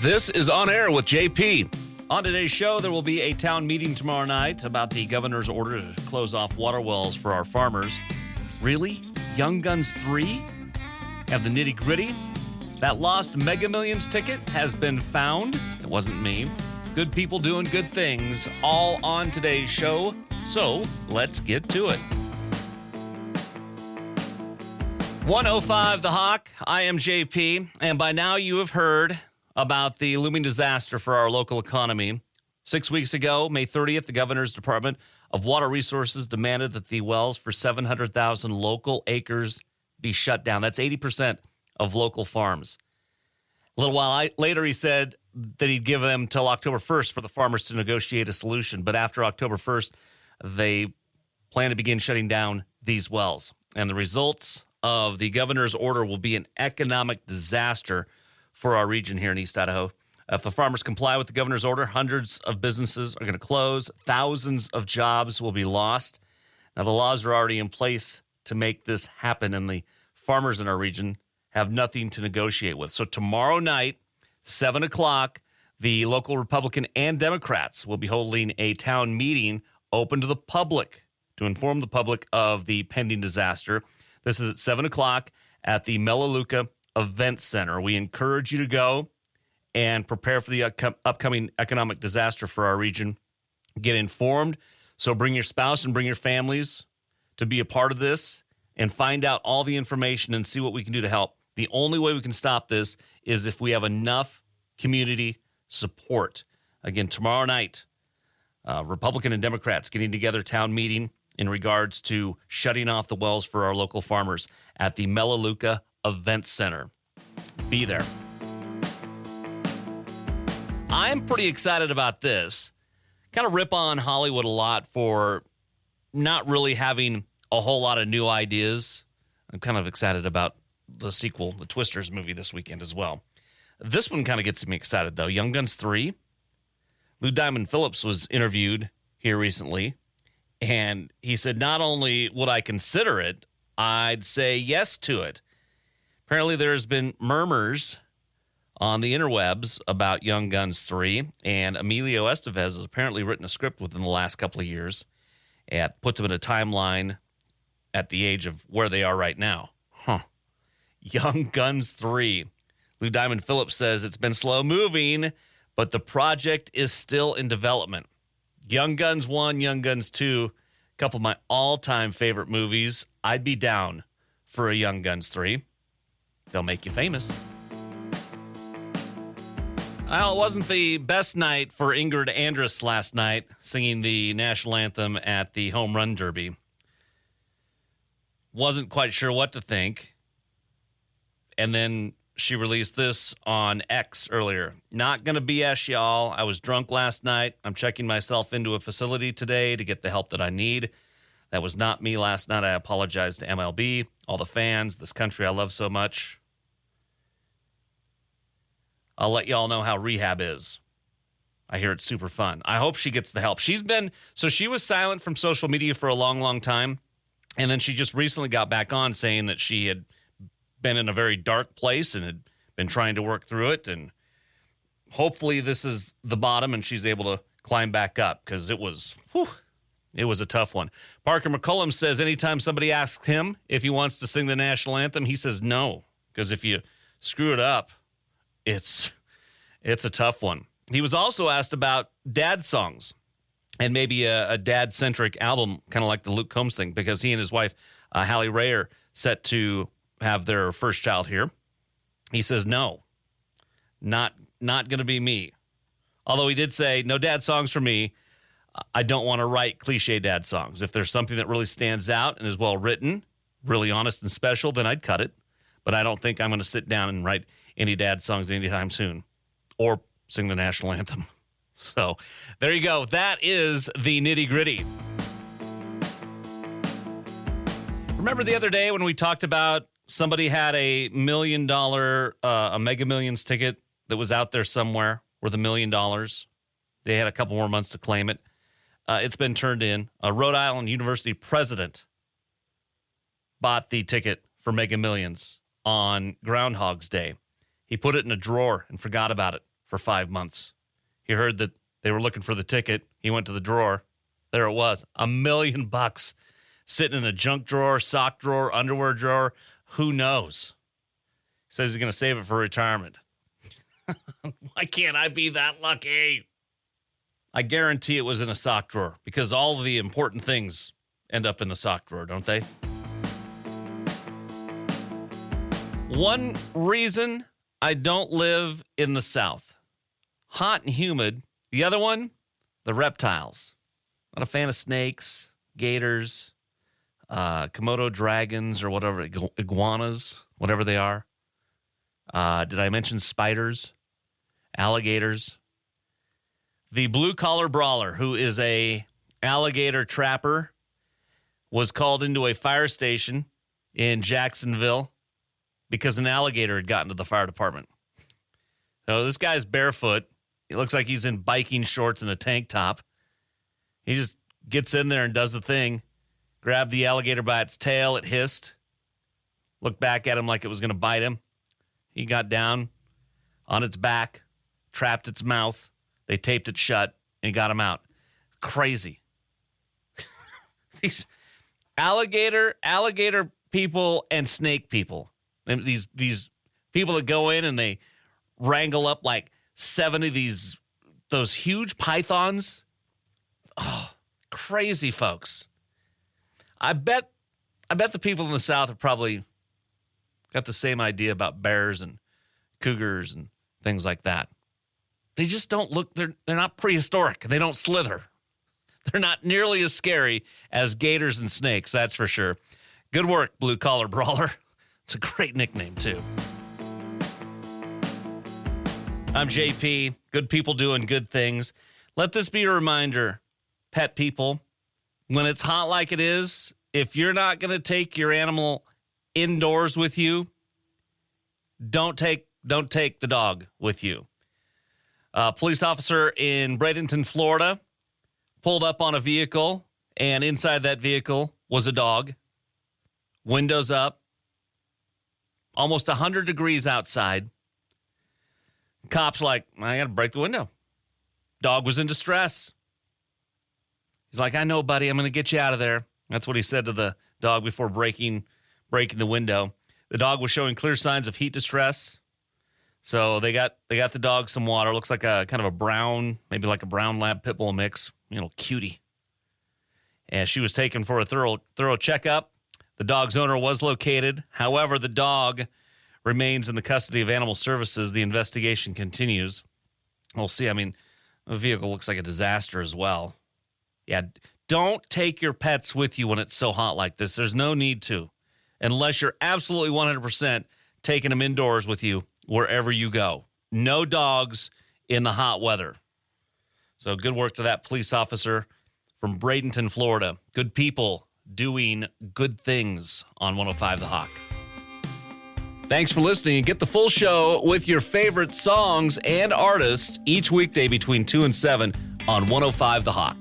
This is On Air with JP. On today's show, there will be a town meeting tomorrow night about the governor's order to close off water wells for our farmers. Really? Young Guns 3? Have the Nitty Gritty? That lost Mega Millions ticket has been found. It wasn't me. Good people doing good things, all on today's show. So, let's get to it. 105 The Hawk. I am JP, and by now you have heard about the looming disaster for our local economy. 6 weeks ago, May 30th, the governor's Department of Water Resources demanded that the wells for 700,000 local acres be shut down. That's 80% of local farms. A little while later, he said that he'd give them till October 1st for the farmers to negotiate a solution. But after October 1st, they plan to begin shutting down these wells. And the results of the governor's order will be an economic disaster for our region here in East Idaho. If the farmers comply with the governor's order, hundreds of businesses are going to close. Thousands of jobs will be lost. Now, the laws are already in place to make this happen, and the farmers in our region have nothing to negotiate with. So tomorrow night, 7 o'clock, the local Republican and Democrats will be holding a town meeting open to the public to inform the public of the pending disaster. This is at 7 o'clock at the Melaleuca Event Center. We encourage you to go and prepare for the upcoming economic disaster for our region. Get informed. So bring your spouse and bring your families to be a part of this and find out all the information and see what we can do to help. The only way we can stop this is if we have enough community support. Again, tomorrow night, Republican and Democrats getting together, town meeting in regards to shutting off the wells for our local farmers at the Melaleuca Event Center. Be there. I'm pretty excited about this. Kind of rip on Hollywood a lot for not really having a whole lot of new ideas. I'm kind of excited about the sequel, the Twisters movie this weekend as well. This one kind of gets me excited, though. Young Guns 3. Lou Diamond Phillips was interviewed here recently, and he said, not only would I consider it, I'd say yes to it. Apparently, there's been murmurs on the interwebs about Young Guns 3, and Emilio Estevez has apparently written a script within the last couple of years and puts them in a timeline at the age of where they are right now. Young Guns 3. Lou Diamond Phillips says it's been slow moving, but the project is still in development. Young Guns 1, Young Guns 2, a couple of my all-time favorite movies. I'd be down for a Young Guns 3. They'll make you famous. Well, it wasn't the best night for Ingrid Andress last night, singing the national anthem at the Home Run Derby. Wasn't quite sure what to think. And then she released this on X earlier. Not going to BS y'all. I was drunk last night. I'm checking myself into a facility today to get the help that I need. That was not me last night. I apologize to MLB, all the fans, this country I love so much. I'll let y'all know how rehab is. I hear it's super fun. I hope she gets the help. She was silent from social media for a long, long time. And then she just recently got back on saying that she had been in a very dark place and had been trying to work through it. And hopefully this is the bottom and she's able to climb back up, because it was a tough one. Parker McCullum says anytime somebody asks him if he wants to sing the national anthem, he says no, because if you screw it up, it's a tough one. He was also asked about dad songs and maybe a dad-centric album, kind of like the Luke Combs thing, because he and his wife, Hallie Ray, are set to have their first child here. He says no, not going to be me. Although he did say, no dad songs for me. I don't want to write cliche dad songs. If there's something that really stands out and is well written, really honest and special, then I'd cut it. But I don't think I'm going to sit down and write any dad songs anytime soon or sing the national anthem. So there you go. That is the Nitty Gritty. Remember the other day when we talked about somebody had a $1 million, a Mega Millions ticket that was out there somewhere worth $1 million? They had a couple more months to claim it. It's been turned in. A Rhode Island University president bought the ticket for Mega Millions on Groundhog's Day. He put it in a drawer and forgot about it for 5 months. He heard that they were looking for the ticket. He went to the drawer. There it was, $1 million sitting in a junk drawer, sock drawer, underwear drawer. Who knows? He says he's going to save it for retirement. Why can't I be that lucky? I guarantee it was in a sock drawer because all of the important things end up in the sock drawer, don't they? One reason I don't live in the South. Hot and humid. The other one, the reptiles. Not a fan of snakes, gators, Komodo dragons, or whatever, iguanas, whatever they are. Did I mention spiders, alligators? The blue-collar brawler, who is a alligator trapper, was called into a fire station in Jacksonville because an alligator had gotten to the fire department. So this guy's barefoot. He looks like he's in biking shorts and a tank top. He just gets in there and does the thing. Grabbed the alligator by its tail. It hissed. Looked back at him like it was going to bite him. He got down on its back, trapped its mouth. They taped it shut and got him out. Crazy. These alligator people and snake people. And these people that go in and they wrangle up like 7 of those huge pythons. Oh, crazy folks. I bet the people in the South have probably got the same idea about bears and cougars and things like that. They just don't look, they're not prehistoric. They don't slither. They're not nearly as scary as gators and snakes, that's for sure. Good work, Blue Collar Brawler. It's a great nickname, too. I'm JP. Good people doing good things. Let this be a reminder, pet people, when it's hot like it is, if you're not going to take your animal indoors with you, don't take the dog with you. A police officer in Bradenton, Florida, pulled up on a vehicle, and inside that vehicle was a dog. Windows up. Almost 100 degrees outside. Cops like, I got to break the window. Dog was in distress. He's like, I know, buddy. I'm going to get you out of there. That's what he said to the dog before breaking the window. The dog was showing clear signs of heat distress. So they got the dog some water. Looks like a kind of a brown, maybe like a brown lab pit bull mix, cutie. And she was taken for a thorough checkup. The dog's owner was located. However, the dog remains in the custody of Animal Services. The investigation continues. We'll see. I mean, the vehicle looks like a disaster as well. Yeah, don't take your pets with you when it's so hot like this. There's no need to, unless you're absolutely 100% taking them indoors with you wherever you go. No dogs in the hot weather. So good work to that police officer from Bradenton, Florida. Good people doing good things on 105 The Hawk. Thanks for listening, and get the full show with your favorite songs and artists each weekday between 2 and 7 on 105 The Hawk.